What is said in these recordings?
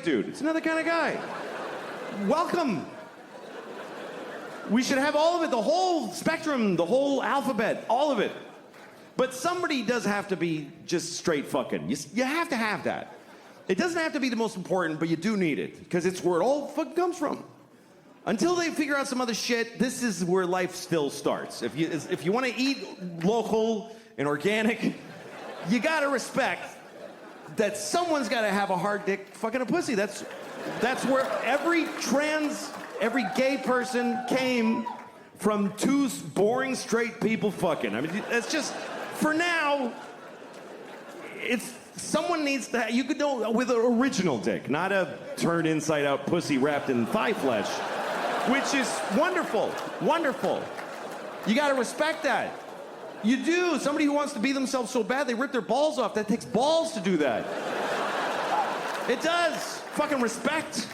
dude. It's another kind of guy. Welcome. We should have all of it, the whole spectrum, the whole alphabet, all of it. But somebody does have to be just straight fucking. You have to have that. It doesn't have to be the most important, but you do need it, because it's where it all fucking comes from. Until they figure out some other shit, this is where life still starts. If you want to eat local and organic, you gotta respect that someone's gotta have a hard dick fucking a pussy. That's where every gay person came from, two boring straight people fucking. I mean, that's just, for now, someone needs to, you could do with an original dick, not a turned inside out pussy wrapped in thigh flesh, which is wonderful, wonderful. You gotta respect that. You do. Somebody who wants to be themselves so bad they rip their balls off. That takes balls to do that. It does. Fucking respect.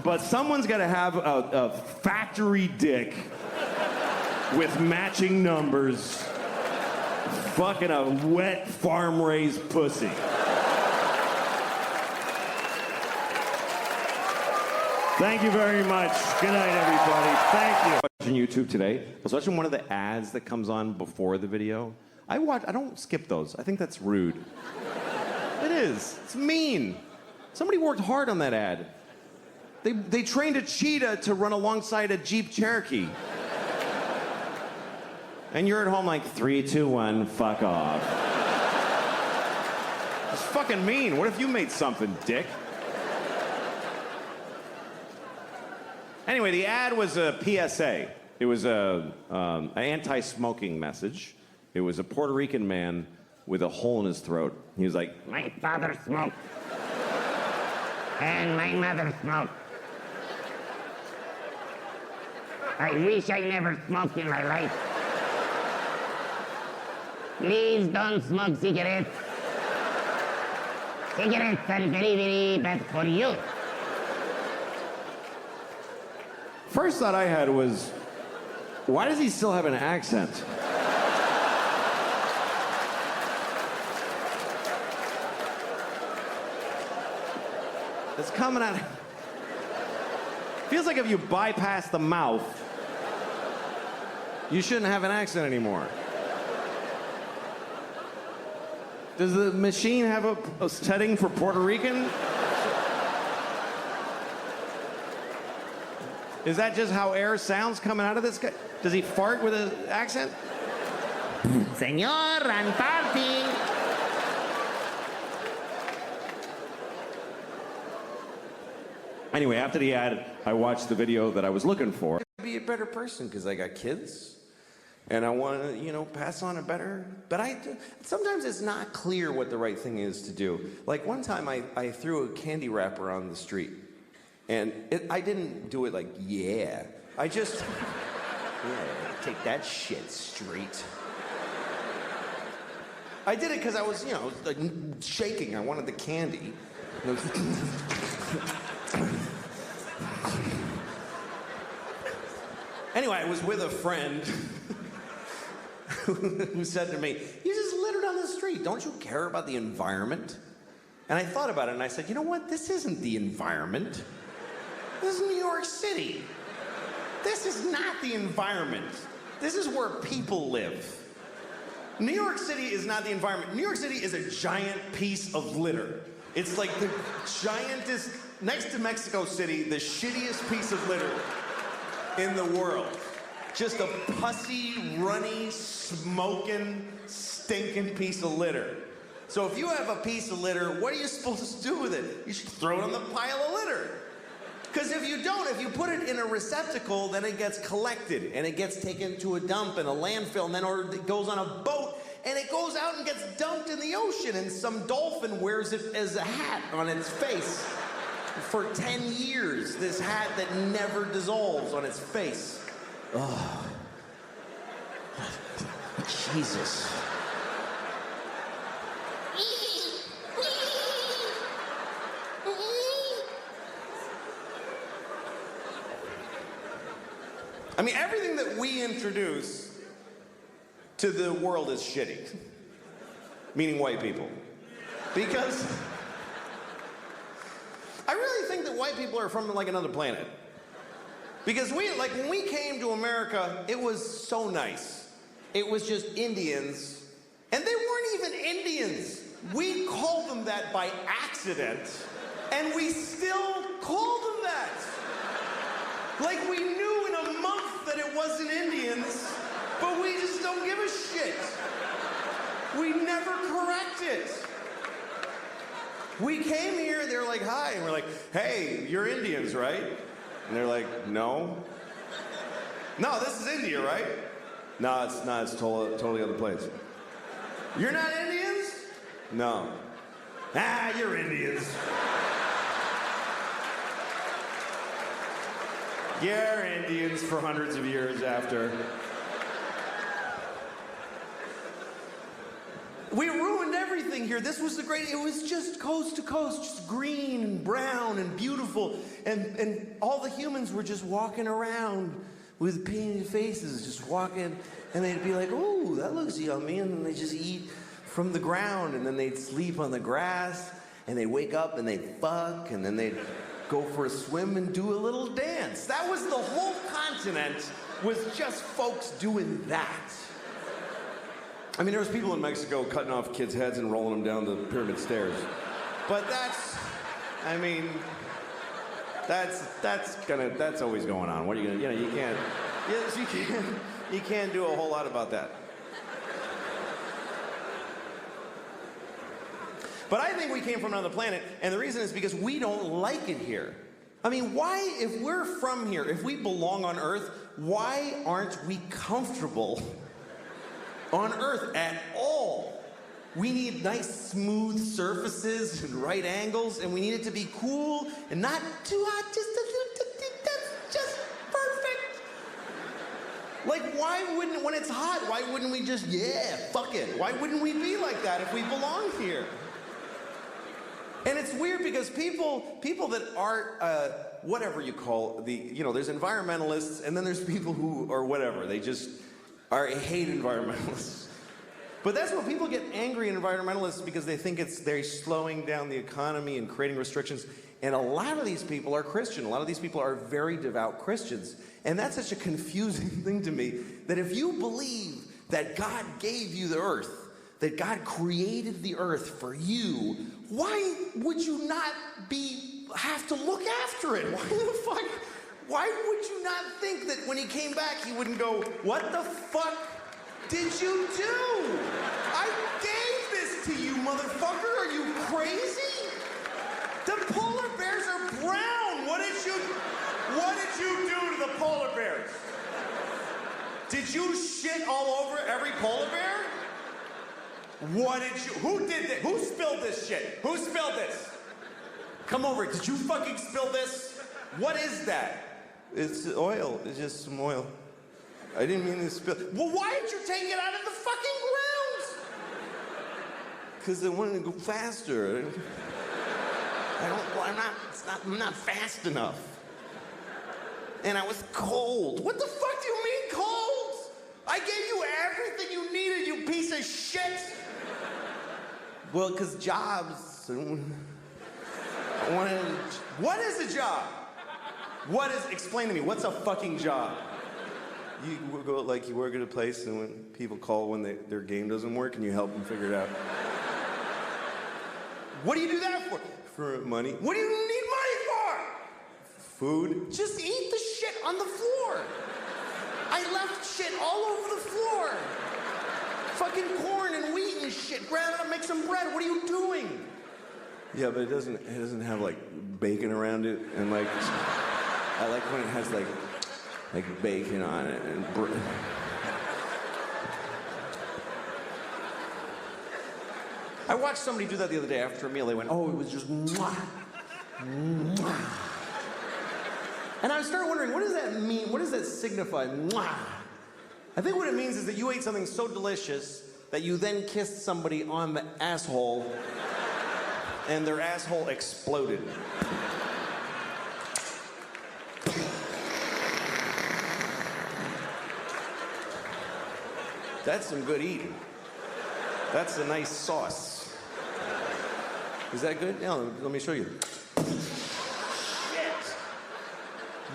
But someone's got to have a factory dick with matching numbers, fucking a wet farm-raised pussy. Thank you very much. Good night, everybody. Thank you. Watching YouTube today. I was watching one of the ads that comes on before the video. I don't skip those. I think that's rude. It is. It's mean. Somebody worked hard on that ad. They trained a cheetah to run alongside a Jeep Cherokee. And you're at home like, 3, 2, 1, fuck off. It's fucking mean. What if you made something, dick? Anyway, the ad was a PSA. It was an anti-smoking message. It was a Puerto Rican man with a hole in his throat. He was like, my father smoked. And my mother smoked. I wish I never smoked in my life. Please don't smoke cigarettes. Cigarettes are very, very bad for you. First thought I had was, why does he still have an accent? It's coming out. Feels like if you bypass the mouth, you shouldn't have an accent anymore. Does the machine have a setting for Puerto Rican? Is that just how air sounds coming out of this guy? Does he fart with an accent? Señor, I'm farting. Anyway, after the ad, I watched the video that I was looking for. Be a better person because I got kids, and I want to, pass on a better. But sometimes it's not clear what the right thing is to do. Like one time, I threw a candy wrapper on the street, and I didn't do it like, yeah. I just, yeah, take that shit straight. I did it because I was, like shaking. I wanted the candy. Anyway, I was with a friend who said to me, you just littered on the street. Don't you care about the environment? And I thought about it and I said, you know what? This isn't the environment. This is New York City. This is not the environment. This is where people live. New York City is not the environment. New York City is a giant piece of litter. It's like the giantest, next to Mexico City, the shittiest piece of litter in the world. Just a pussy, runny, smoking, stinking piece of litter. So if you have a piece of litter, what are you supposed to do with it? You should throw it on the pile of litter. Because if you don't, if you put it in a receptacle, then it gets collected, and it gets taken to a dump and a landfill, and then it goes on a boat, and it goes out and gets dumped in the ocean, and some dolphin wears it as a hat on its face. For 10 years, this hat that never dissolves on its face. Oh. Jesus. I mean, everything that we introduce to the world is shitty. Meaning white people. Because that white people are from like another planet. Because when we came to America, it was so nice. It was just Indians, and they weren't even Indians. We called them that by accident, and we still call them that. Like we knew in a month that it wasn't Indians, but we just don't give a shit. We never correct it. We came here, they're like, hi, and we're like, hey, you're Indians, right? And they're like, no. No, this is India, right? No, it's not, it's totally other place. You're not Indians? No. Ah, you're Indians. You're Indians for hundreds of years after. We ruined everything here. This was the great, it was just coast to coast, just green and brown and beautiful. And all the humans were just walking around with painted faces, just walking. And they'd be like, ooh, that looks yummy. And then they just eat from the ground. And then they'd sleep on the grass. And they'd wake up and they'd fuck. And then they'd go for a swim and do a little dance. That was the whole continent, was just folks doing that. I mean, there was people in Mexico cutting off kids' heads and rolling them down the pyramid stairs. But that's always going on. What are you gonna, you can't do a whole lot about that. But I think we came from another planet, and the reason is because we don't like it here. I mean, why, if we're from here, if we belong on Earth, why aren't we comfortable on Earth at all? We need nice, smooth surfaces and right angles, and we need it to be cool and not too hot, just perfect. Like, why wouldn't, when it's hot, why wouldn't we just, yeah, fuck it? Why wouldn't we be like that if we belong here? And it's weird because people that aren't, whatever you call there's environmentalists, and then there's people who are whatever, they just hate environmentalists. But that's what people get angry at environmentalists, because they think they're slowing down the economy and creating restrictions. And a lot of these people are Christian. A lot of these people are very devout Christians. And that's such a confusing thing to me, that if you believe that God gave you the earth, that God created the earth for you, why would you not have to look after it? Why would you not think that when he came back, he wouldn't go, what the fuck did you do? I gave this to you, motherfucker. Are you crazy? The polar bears are brown. What did you do to the polar bears? Did you shit all over every polar bear? Who did this? Who spilled this shit? Who spilled this? Come over, did you fucking spill this? What is that? It's oil, it's just some oil. I didn't mean to spill. Well, why did you take it out of the fucking ground? Because I wanted to go faster. I'm not fast enough. And I was cold. What the fuck do you mean cold? I gave you everything you needed, you piece of shit. Well, because jobs. What is a job? Explain to me, what's a fucking job? You work at a place, and when people call when their game doesn't work, and you help them figure it out. What do you do that for? For money. What do you need money for? Food. Just eat the shit on the floor. I left shit all over the floor. Fucking corn and wheat and shit. Grab it up, make some bread. What are you doing? Yeah, but it doesn't have like bacon around it, and like I like when it has like bacon on it and bread. I watched somebody do that the other day after a meal. They went, oh, it was just mwah, mwah. And I started wondering, what does that mean? What does that signify? Mwah. I think what it means is that you ate something so delicious that you then kissed somebody on the asshole and their asshole exploded. That's some good eating. That's a nice sauce. Is that good? Yeah, let me show you.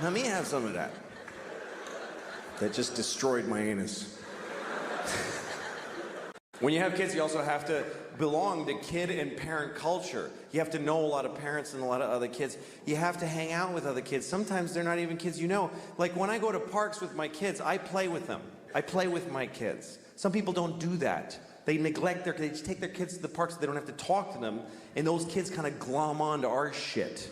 Let me have some of that. That just destroyed my anus. When you have kids, you also have to belong to kid and parent culture. You have to know a lot of parents and a lot of other kids. You have to hang out with other kids. Sometimes they're not even kids you know. Like when I go to parks with my kids, I play with them. I play with my kids. Some people don't do that. They neglect they just take their kids to the parks so they don't have to talk to them, and those kids kind of glom on to our shit.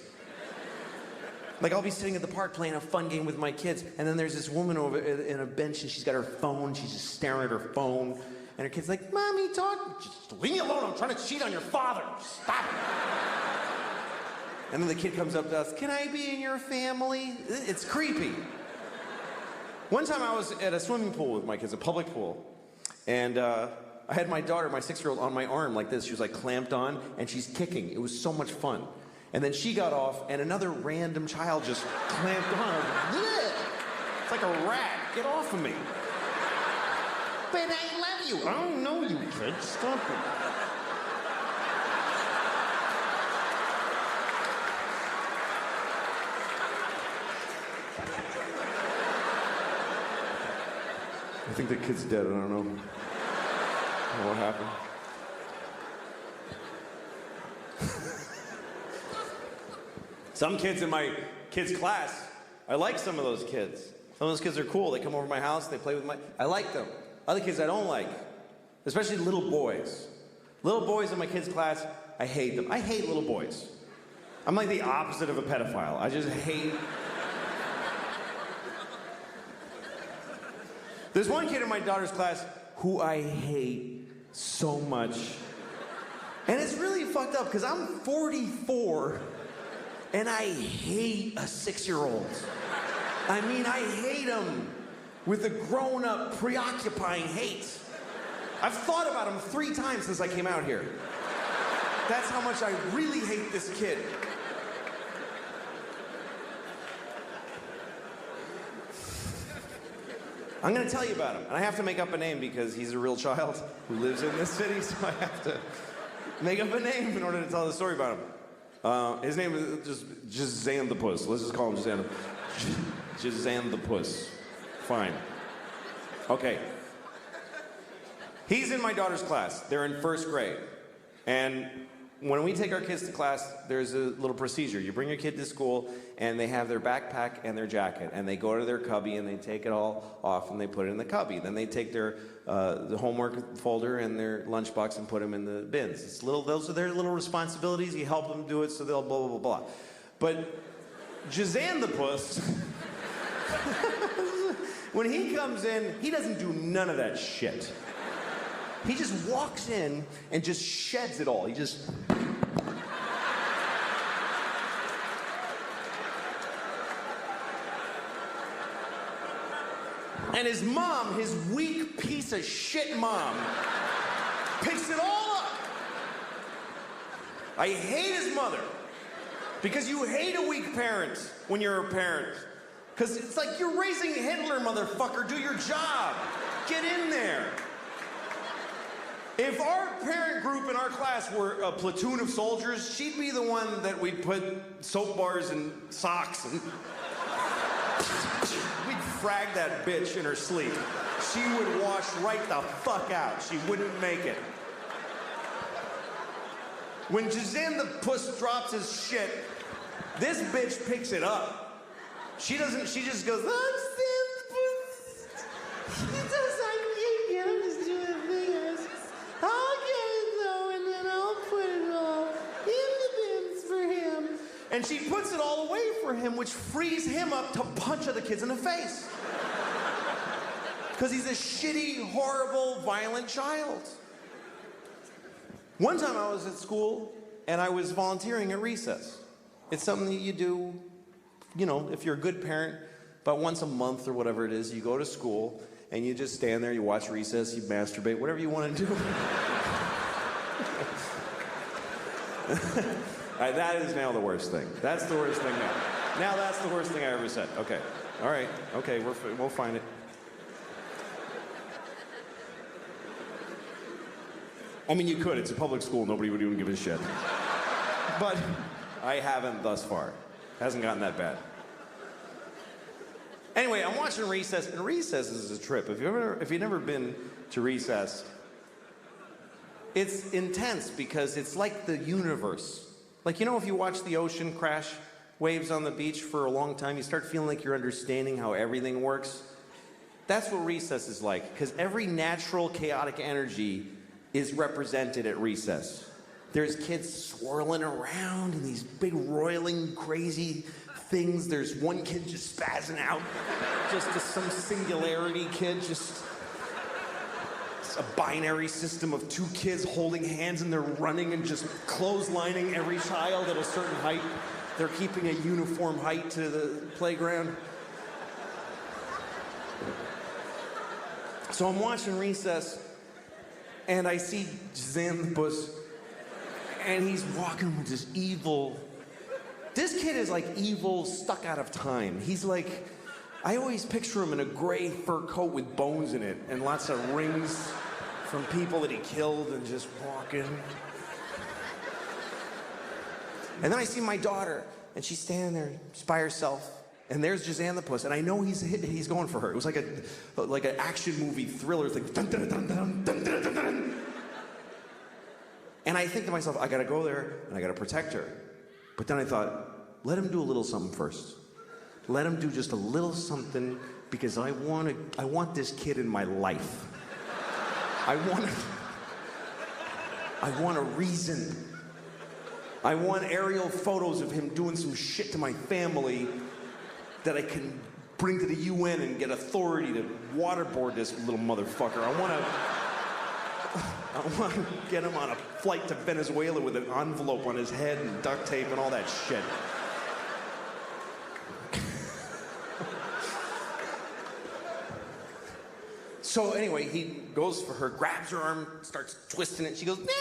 Like I'll be sitting at the park playing a fun game with my kids, and then there's this woman over in a bench, and she's got her phone, she's just staring at her phone, and her kid's like, Mommy, talk. Just leave me alone, I'm trying to cheat on your father. Stop it. And then the kid comes up to us, can I be in your family? It's creepy. One time I was at a swimming pool with my kids, a public pool, and I had my daughter, my 6-year-old, on my arm like this. She was like clamped on, and she's kicking. It was so much fun. And then she got off, and another random child just clamped on. I was like, bleh! It's like a rat. Get off of me. But I love you. I don't know you, kid. Stop it. I think the kid's dead. I don't know what happened. Some kids in my kids' class, I like some of those kids. Some of those kids are cool. They come over to my house, they play with I like them. Other kids I don't like, especially little boys. Little boys in my kids' class, I hate them. I hate little boys. I'm like the opposite of a pedophile. I just hate. There's one kid in my daughter's class who I hate so much. And it's really fucked up because I'm 44 and I hate a 6-year-old. I mean, I hate him with a grown-up, preoccupying hate. I've thought about him 3 times since I came out here. That's how much I really hate this kid. I'm gonna tell you about him, and I have to make up a name because he's a real child who lives in this city, so I have to make up a name in order to tell the story about him. His name is just Jezzandapus. Let's just call him Jezzandapus. Fine. Okay. He's in my daughter's class. They're in 1st grade. And when we take our kids to class, there's a little procedure. You bring your kid to school, and they have their backpack and their jacket, and they go to their cubby, and they take it all off, and they put it in the cubby. Then they take their the homework folder and their lunchbox and put them in the bins. Those are their little responsibilities. You help them do it, so they'll blah, blah, blah, blah. But Jezzandapus, when he comes in, he doesn't do none of that shit. He just walks in and just sheds it all. He just... And his mom, his weak piece of shit mom, picks it all up. I hate his mother. Because you hate a weak parent when you're a parent. Because it's like you're raising Hitler, motherfucker. Do your job. Get in there. If our parent group in our class were a platoon of soldiers, she'd be the one that we'd put soap bars and socks and... We'd frag that bitch in her sleep. She would wash right the fuck out. She wouldn't make it. When Jezzandapus drops his shit, this bitch picks it up. She doesn't, she just goes, I'm Jezzandapus. He does like you, I'm just doing a thing. I'll get it though, and then I'll put it all in the bins for him. And she puts it all away for him, which frees him up to punch other kids in the face. Because he's a shitty, horrible, violent child. One time I was at school, and I was volunteering at recess. It's something that you do, you know, if you're a good parent, about once a month or whatever it is, you go to school, and you just stand there, you watch recess, you masturbate, whatever you want to do. All right, that is now the worst thing. That's the worst thing now. Now that's the worst thing I ever said. Okay. All right. Okay, we'll find it. I mean, you could. It's a public school. Nobody would even give a shit. But I haven't thus far. Hasn't gotten that bad. Anyway, I'm watching Recess, and Recess is a trip. If you've never been to Recess, it's intense because it's like the universe. Like, you know, if you watch the ocean crash waves on the beach for a long time, you start feeling like you're understanding how everything works. That's what Recess is like, because every natural chaotic energy is represented at Recess. There's kids swirling around in these big roiling crazy things. There's one kid just spazzing out, just some singularity kid, just a binary system of two kids holding hands and they're running and just clotheslining every child at a certain height. They're keeping a uniform height to the playground. So I'm watching Recess and I see Jezzandapus and he's walking with this evil. This kid is like evil, stuck out of time. He's like, I always picture him in a gray fur coat with bones in it and lots of rings from people that he killed and just walking. And then I see my daughter and she's standing there just by herself and there's Jezzandapus and I know he's going for her. It was like an action movie thriller thing. Dun, dun, dun, dun, dun, dun, dun, dun. And I think to myself, I gotta go there and I gotta protect her. But then I thought, let him do a little something first. Let him do just a little something because I want this kid in my life. I want a reason. I want aerial photos of him doing some shit to my family that I can bring to the UN and get authority to waterboard this little motherfucker. I want to get him on a flight to Venezuela with an envelope on his head and duct tape and all that shit. So anyway, he goes for her, grabs her arm, starts twisting it. She goes, nah!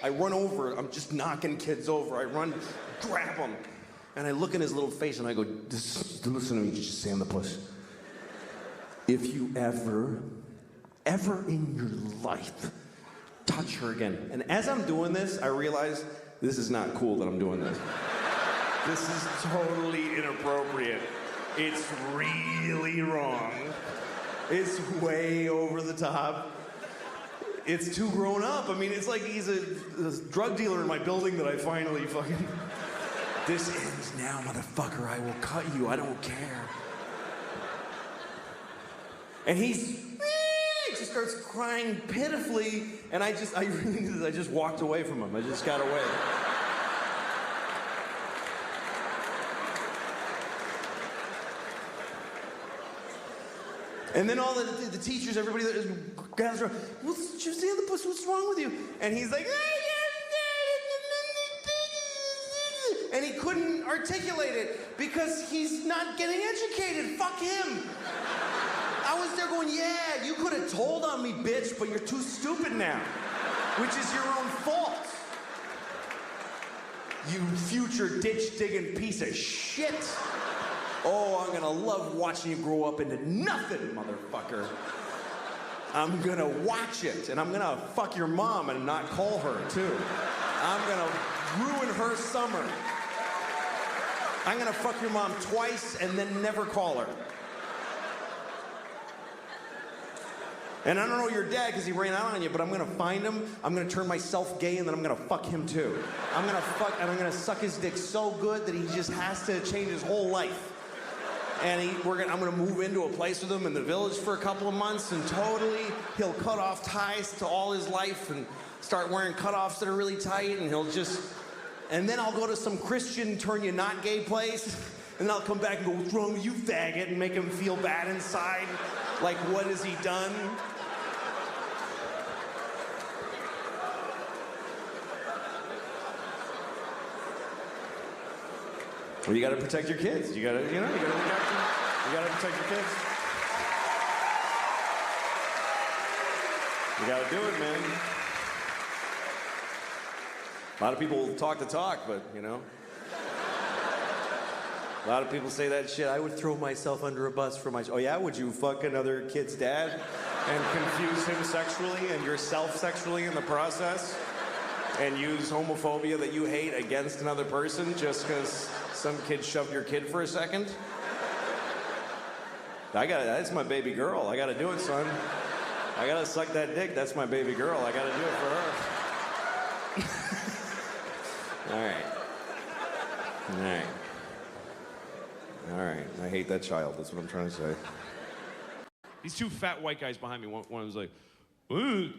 I run over. I'm just knocking kids over. I run, grab him. And I look in his little face and I go, listen to me, Jezzandapus. If you ever in your life touch her again. And as I'm doing this, I realize this is not cool that I'm doing this. This is totally inappropriate. It's really wrong. It's way over the top. It's too grown up. I mean, it's like he's a drug dealer in my building that I finally fucking... This ends now, motherfucker. I will cut you. I don't care. And he just starts crying pitifully, and I just walked away from him. I just got away. And then all the teachers, everybody that gathers around, Jezzandapus, what's wrong with you? And he's like, and he couldn't articulate it because he's not getting educated. Fuck him. I was there going, yeah, you could have told on me, bitch, but you're too stupid now, which is your own fault. You future ditch-digging piece of shit. Oh, I'm gonna love watching you grow up into nothing, motherfucker. I'm gonna watch it, and I'm gonna fuck your mom and not call her, too. I'm gonna ruin her summer. I'm gonna fuck your mom twice and then never call her. And I don't know your dad because he ran out on you, but I'm gonna find him, I'm gonna turn myself gay, and then I'm gonna fuck him too. I'm gonna suck his dick so good that he just has to change his whole life. And I'm gonna move into a place with him in the village for a couple of months, and totally he'll cut off ties to all his life and start wearing cutoffs that are really tight, and and then I'll go to some Christian turn you not gay place, and then I'll come back and go, what's wrong with you, faggot, and make him feel bad inside. Like, what has he done? Well, you gotta protect your kids. You gotta protect your kids. You gotta do it, man. A lot of people talk the talk, but, a lot of people say that shit. I would throw myself under a bus for my... Oh, yeah? Would you fuck another kid's dad and confuse him sexually and yourself sexually in the process? And use homophobia that you hate against another person just because some kid shoved your kid for a second? That's my baby girl. I gotta do it, son. I gotta suck that dick. That's my baby girl. I gotta do it for her. All right. All right. All right. I hate that child. That's what I'm trying to say. These two fat white guys behind me, one was like, and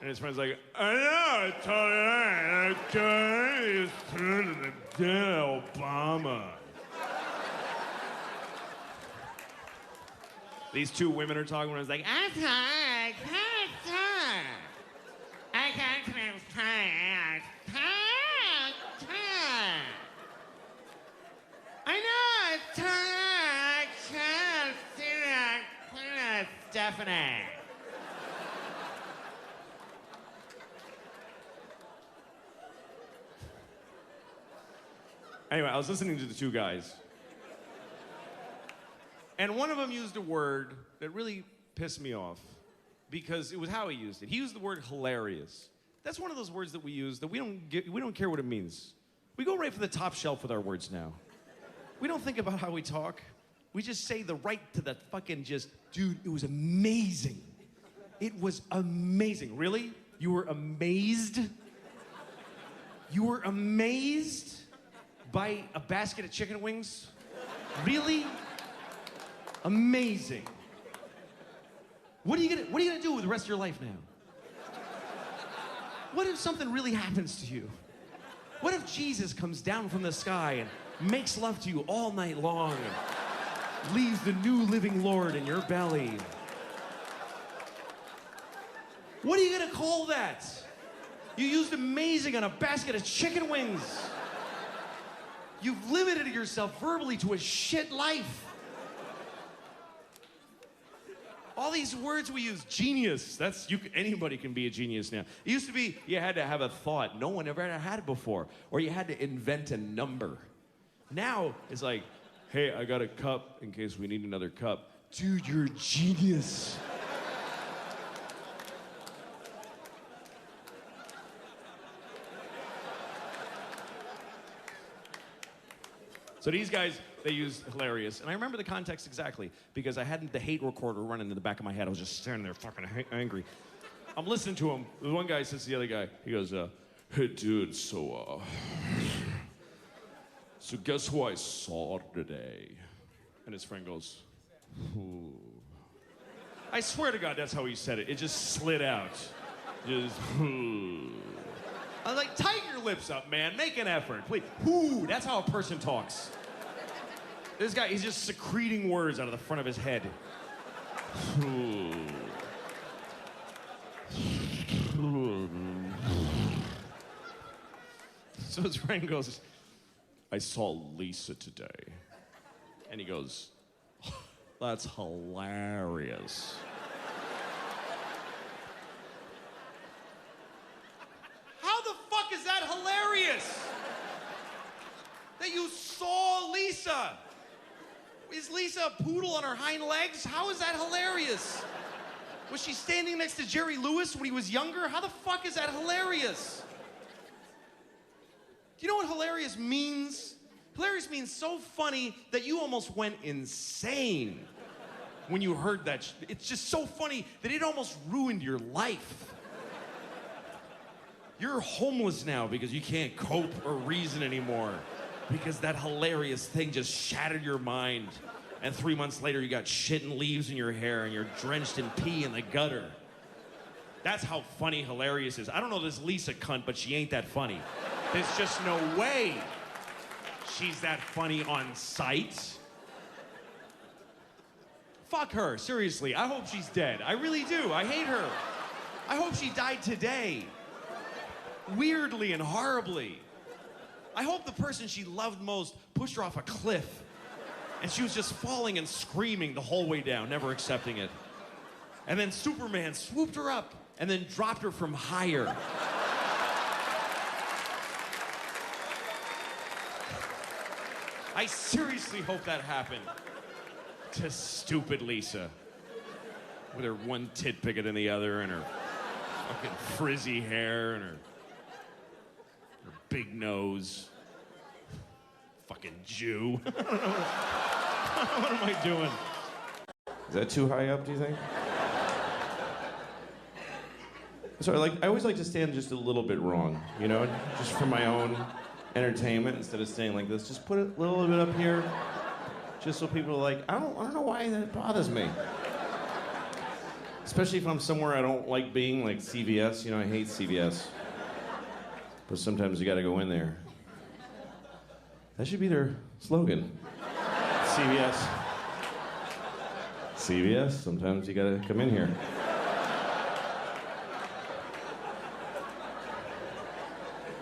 his friend's like, I know, I told you, it's turned to the dead Obama. These two women are talking, and I was like, I can't. I know, it's I can't see that. Stephanie. Anyway, I was listening to the two guys. And one of them used a word that really pissed me off because it was how he used it. He used the word hilarious. That's one of those words that we use that we don't care what it means. We go right for the top shelf with our words now. We don't think about how we talk. We just say the right to the fucking dude, it was amazing. It was amazing. Really? You were amazed? You were amazed by a basket of chicken wings? Really? Amazing. What are you gonna do with the rest of your life now? What if something really happens to you? What if Jesus comes down from the sky and makes love to you all night long and leaves the new living Lord in your belly? What are you gonna call that? You used amazing on a basket of chicken wings. You've limited yourself verbally to a shit life. All these words we use, genius, anybody can be a genius now. It used to be you had to have a thought. No one ever had it before. Or you had to invent a number. Now, it's like, hey, I got a cup in case we need another cup. Dude, you're a genius. So these guys, they used hilarious. And I remember the context exactly because I had the hate recorder running in the back of my head. I was just standing there fucking angry. I'm listening to him. The one guy says to the other guy, he goes, hey, dude, so guess who I saw today? And his friend goes, who? I swear to God, that's how he said it. It just slid out. Just, who? I was like, tighten your lips up, man. Make an effort, please. Whoo, that's how a person talks. This guy, he's just secreting words out of the front of his head. So his friend goes, I saw Lisa today. And he goes, that's hilarious. Is that hilarious? That you saw Lisa? Is Lisa a poodle on her hind legs? How is that hilarious? Was she standing next to Jerry Lewis when he was younger? How the fuck is that hilarious? Do you know what hilarious means? Hilarious means so funny that you almost went insane when you heard that. It's just so funny that it almost ruined your life. You're homeless now because you can't cope or reason anymore because that hilarious thing just shattered your mind. And 3 months later, you got shit and leaves in your hair and you're drenched in pee in the gutter. That's how funny hilarious is. I don't know this Lisa cunt, but she ain't that funny. There's just no way she's that funny on sight. Fuck her, seriously. I hope she's dead. I really do. I hate her. I hope she died today. Weirdly and horribly. I hope the person she loved most pushed her off a cliff and she was just falling and screaming the whole way down, never accepting it. And then Superman swooped her up and then dropped her from higher. I seriously hope that happened to stupid Lisa. with her one tit bigger than the other and her fucking frizzy hair and her big nose. Fucking Jew. I don't know. What am I doing? Is that too high up, do you think? Sorry, I always like to stand just a little bit wrong, you know? Just for my own entertainment, instead of staying like this. Just put it a little bit up here, just so people are like, I don't know why that bothers me. Especially if I'm somewhere I don't like being, like CVS. You know, I hate CVS. But sometimes you gotta go in there. That should be their slogan. CVS. CVS, sometimes you gotta come in here.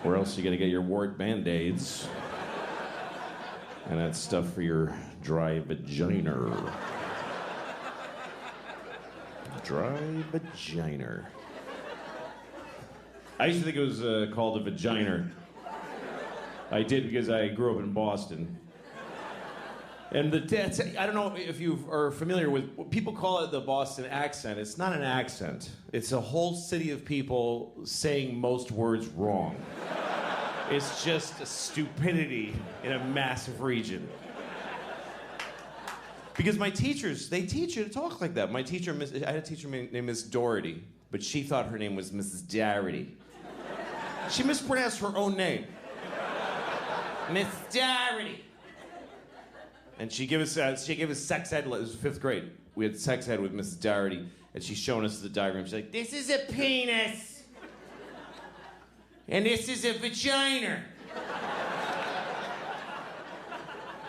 Or else you gotta get your wart Band-Aids. And that stuff for your dry vagina. Dry vagina. I used to think it was called a vagina. I did because I grew up in Boston. And I don't know if you are familiar with, people call it the Boston accent. It's not an accent. It's a whole city of people saying most words wrong. It's just stupidity in a massive region. Because my teachers, they teach you to talk like that. My teacher, I had a teacher named Miss Doherty, but she thought her name was Mrs. Doherty. She mispronounced her own name. Miss Doherty. And she gave us sex ed. It was 5th grade. We had sex ed with Mrs. Doherty, and she's showing us the diagram. She's like, "This is a penis, and this is a vagina.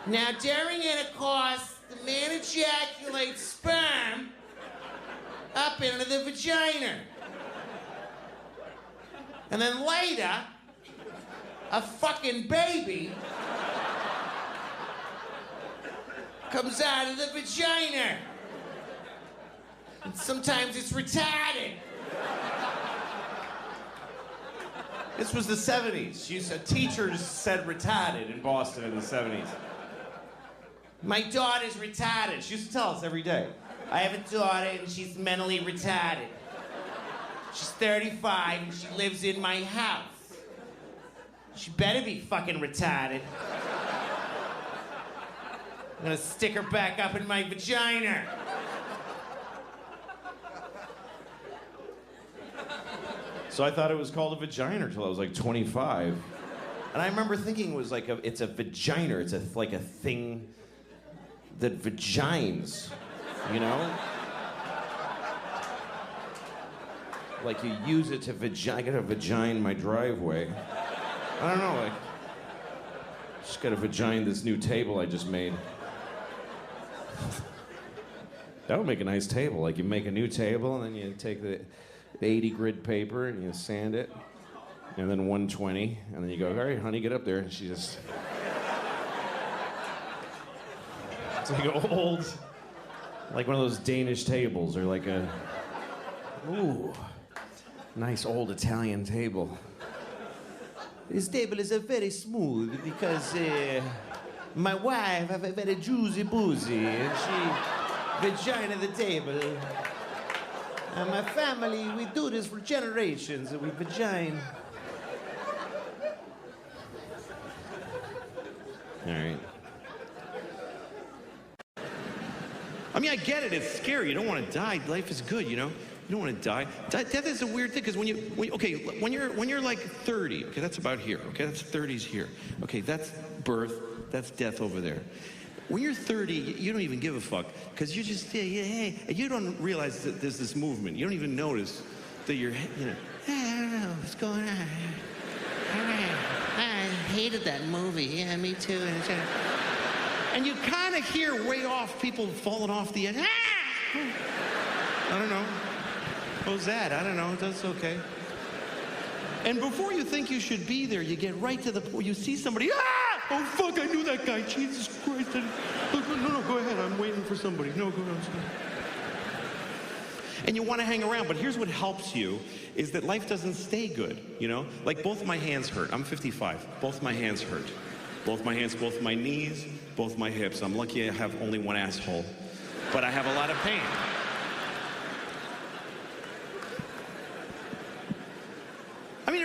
Now, during intercourse, the man ejaculates sperm up into the vagina, and then later, a fucking baby comes out of the vagina. And sometimes it's retarded." This was the 70s. Teachers said retarded in Boston in the 70s. "My daughter's retarded." She used to tell us every day. "I have a daughter and she's mentally retarded. She's 35 and she lives in my house. She better be fucking retarded. I'm gonna stick her back up in my vagina." So I thought it was called a vagina until I was like 25. And I remember thinking it was like it's a vagina. It's like a thing that vagines, you know? Like you use it to vagina. I got a vagina in my driveway. I don't know, just got to vagina this new table I just made. That would make a nice table. Like you make a new table and then you take the 80 grid paper and you sand it, and then 120, and then you go, "All right, honey, get up there." And she just... It's like an old, like one of those Danish tables, or like a, ooh, nice old Italian table. "This table is very smooth because my wife have a very juicy boozy, and she vagina the table. And my family, we do this for generations, and we vagina." All right. I mean, I get it. It's scary. You don't want to die. Life is good, you know? You don't want to die. Death is a weird thing, because when you're like 30, okay, that's about here. Okay, that's 30s here. Okay, that's birth. That's death over there. When you're 30, you don't even give a fuck, because you're just, hey, and you don't realize that there's this movement. You don't even notice that you're, you know, "Hey, I don't know what's going on. I hated that movie. Yeah, me too." And you kind of hear way off people falling off the edge. I don't know. What was that? I don't know. That's okay. And before you think you should be there, you get right to the point. You see somebody. Oh, fuck, I knew that guy. Jesus Christ. No, go ahead. I'm waiting for somebody. No, go ahead. And you want to hang around, but here's what helps you, is that life doesn't stay good, you know? Like, both my hands hurt. I'm 55. Both my hands hurt. Both my hands, both my knees, both my hips. I'm lucky I have only one asshole, but I have a lot of pain.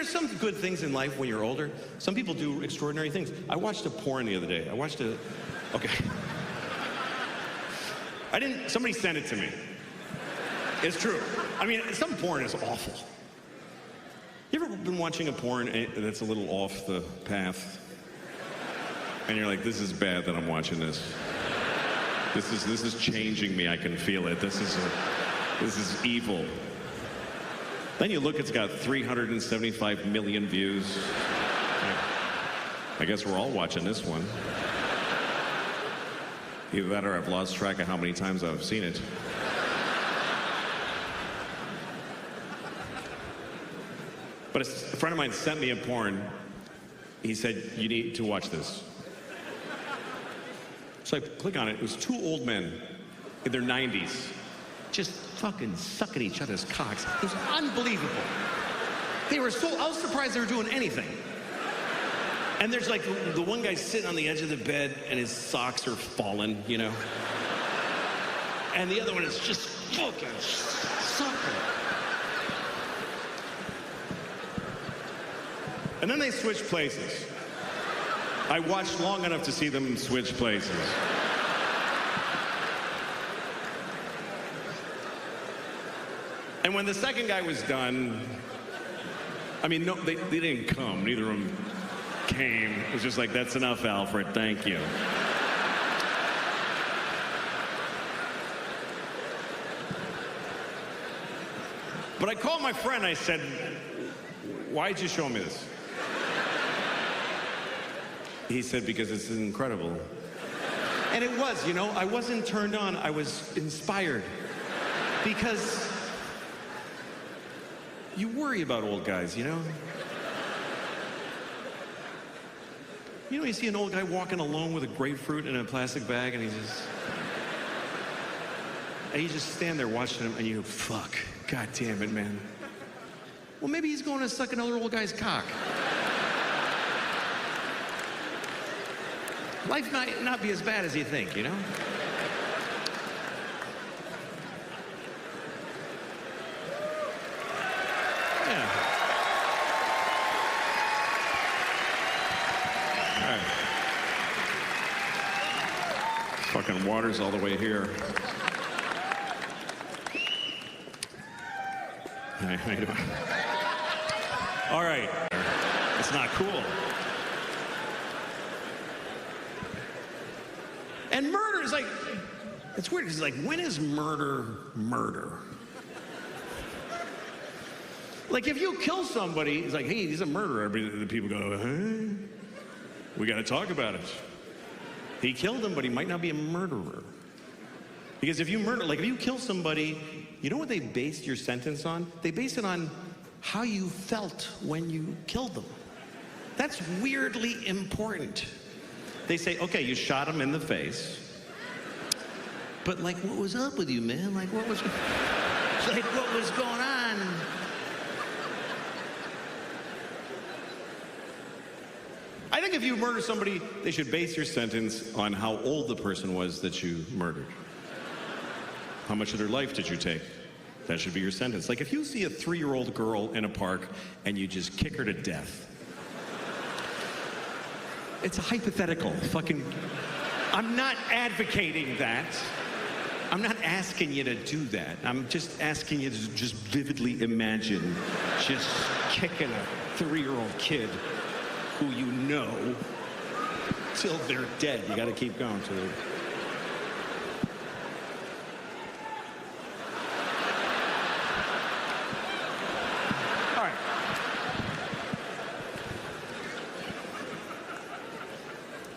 there's some good things in life when you're older. Some people do extraordinary things. I watched a porn the other day. Okay. Somebody sent it to me. It's true. I mean, some porn is awful. You ever been watching a porn that's a little off the path? And you're like, this is bad that I'm watching this. This is changing me. I can feel it. This is evil. Then you look, it's got 375 million views. I guess we're all watching this one. Either that or I've lost track of how many times I've seen it. But a friend of mine sent me a porn. He said, you need to watch this. So I click on it. It was two old men in their 90s just fucking sucking each other's cocks. It was unbelievable. I was surprised they were doing anything. And there's like the one guy sitting on the edge of the bed and his socks are falling, you know? And the other one is just fucking sucking. And then they switch places. I watched long enough to see them switch places. And when the second guy was done, I mean, no, they didn't come. Neither of them came. It was just like, that's enough, Alfred. Thank you. But I called my friend. I said, why'd you show me this? He said, because it's incredible. And it was, you know, I wasn't turned on. I was inspired. Because you worry about old guys, you know? You know, you see an old guy walking alone with a grapefruit in a plastic bag, and you just stand there watching him, and you go, fuck, God damn it, man. Well, maybe he's going to suck another old guy's cock. Life might not be as bad as you think, you know? Yeah. All right. Fucking water's all the way here. Hey, how you doing? All right. It's not cool. And murder is like, it's weird, because like, when is murder murder? Like, if you kill somebody, it's like, hey, he's a murderer. The people go, hey, we got to talk about it. He killed him, but he might not be a murderer. Because if you kill somebody, you know what they based your sentence on? They base it on how you felt when you killed them. That's weirdly important. They say, okay, you shot him in the face. But like, what was up with you, man? Like, what was going on? I think if you murder somebody, they should base your sentence on how old the person was that you murdered. How much of their life did you take? That should be your sentence. Like, if you see a 3-year-old girl in a park and you just kick her to death, it's a hypothetical. I'm not advocating that. I'm not asking you to do that. I'm just asking you to just vividly imagine just kicking a 3-year-old kid who you know till they're dead. You got to keep going till they're... All right.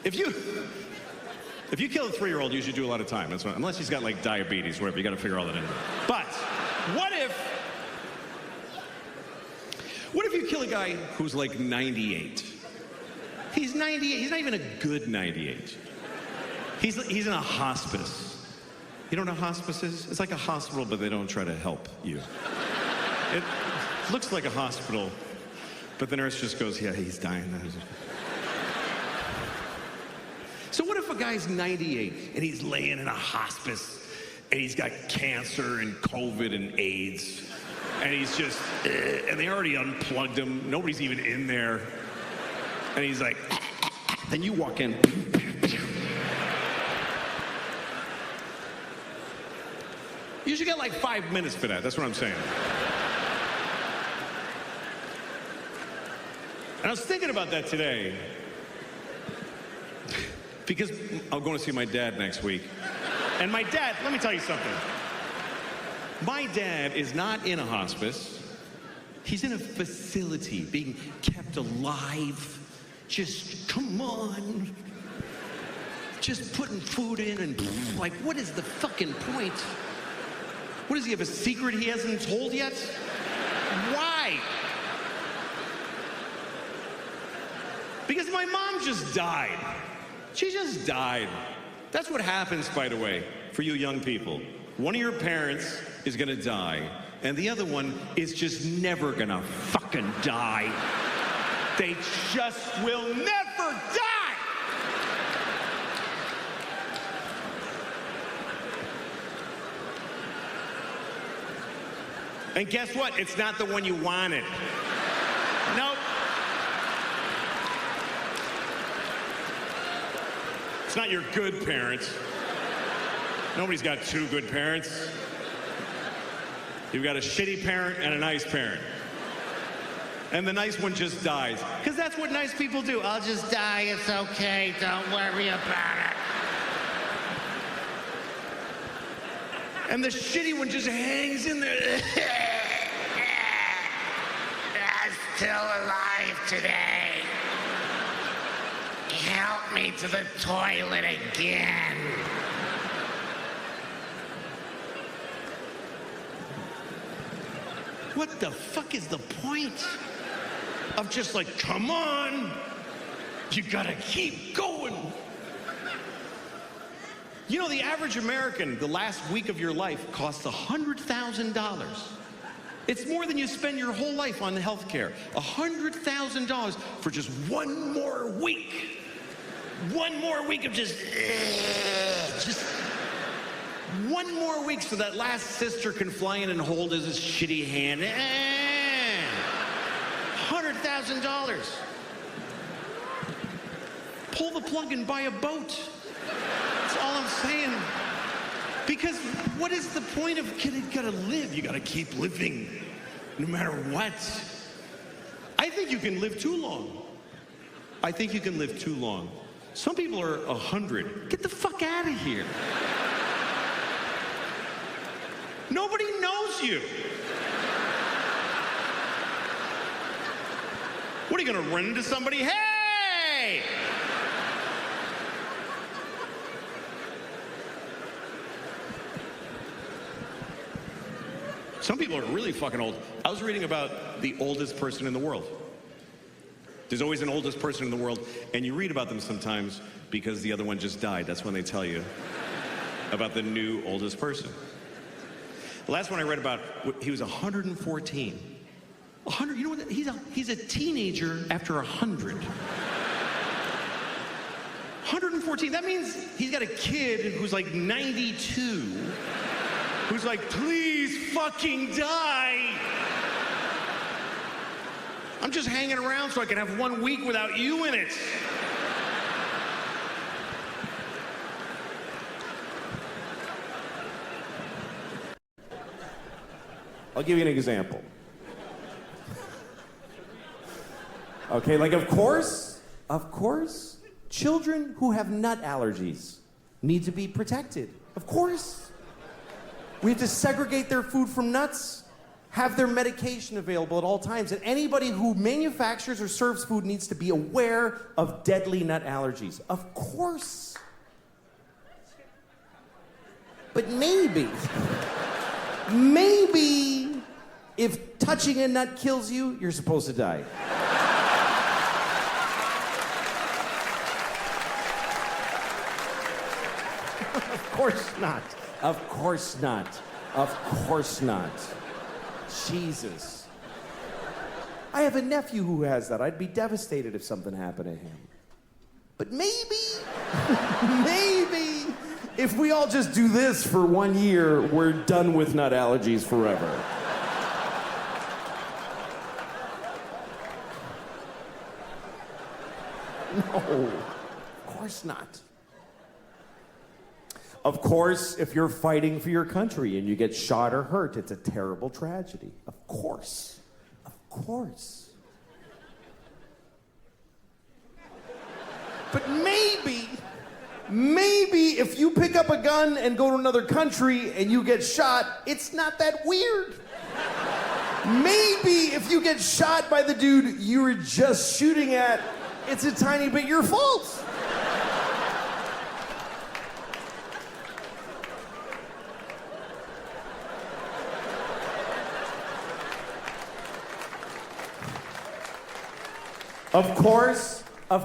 If you kill a 3-year-old, you should do a lot of time. That's what, unless he's got like diabetes, whatever, you got to figure all that in. But what if you kill a guy who's like 98? He's 98. He's not even a good 98. He's in a hospice. You know what a hospice is? It's like a hospital, but they don't try to help you. It looks like a hospital, but the nurse just goes, yeah, he's dying. So what if a guy's 98 and he's laying in a hospice and he's got cancer and COVID and AIDS? And he's just, and they already unplugged him. Nobody's even in there. And he's like, then you walk in. You should get like 5 minutes for that. That's what I'm saying. And I was thinking about that today. Because I'm going to see my dad next week. And my dad, let me tell you something. My dad is not in a hospice. He's in a facility being kept alive. Just, come on. Just putting food in and like, what is the fucking point? What does he have, a secret he hasn't told yet? Why? Because my mom just died. She just died. That's what happens, by the way, for you young people. One of your parents is gonna die, and the other one is just never gonna fucking die. They just will never die! And guess what? It's not the one you wanted. Nope. It's not your good parents. Nobody's got two good parents. You've got a shitty parent and a nice parent. And the nice one just dies. Because that's what nice people do. I'll just die, it's okay, don't worry about it. And the shitty one just hangs in there. I'm still alive today. Help me to the toilet again. What the fuck is the point of just like, come on, you gotta keep going? You know, the average American, the last week of your life costs $100,000. It's more than you spend your whole life on health care. $100,000 for just one more week. One more week of just one more week so that last sister can fly in and hold his shitty hand. $100,000. Pull the plug and buy a boat. That's all I'm saying. Because what is the point of you gotta live? You gotta keep living, no matter what. I think you can live too long. I think you can live too long. Some people are 100. Get the fuck out of here. Nobody knows you. What, are you gonna run into somebody? Hey! Some people are really fucking old. I was reading about the oldest person in the world. There's always an oldest person in the world, and you read about them sometimes because the other one just died. That's when they tell you about the new oldest person. The last one I read about, he was 114. 100, you know what? He's a teenager after 100. 114, that means he's got a kid who's like 92, who's like, please fucking die. I'm just hanging around so I can have 1 week without you in it. I'll give you an example. Okay, like of course, children who have nut allergies need to be protected. Of course. We have to segregate their food from nuts, have their medication available at all times, and anybody who manufactures or serves food needs to be aware of deadly nut allergies. Of course. But maybe if touching a nut kills you, you're supposed to die. Of course not. Of course not. Of course not. Jesus. I have a nephew who has that. I'd be devastated if something happened to him. But maybe, if we all just do this for 1 year, we're done with nut allergies forever. No, of course not. Of course, if you're fighting for your country and you get shot or hurt, it's a terrible tragedy. Of course. Of course. But maybe if you pick up a gun and go to another country and you get shot, it's not that weird. Maybe if you get shot by the dude you were just shooting at, it's a tiny bit your fault. Of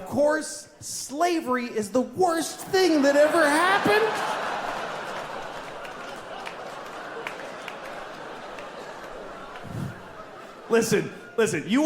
course, slavery is the worst thing that ever happened. Listen, you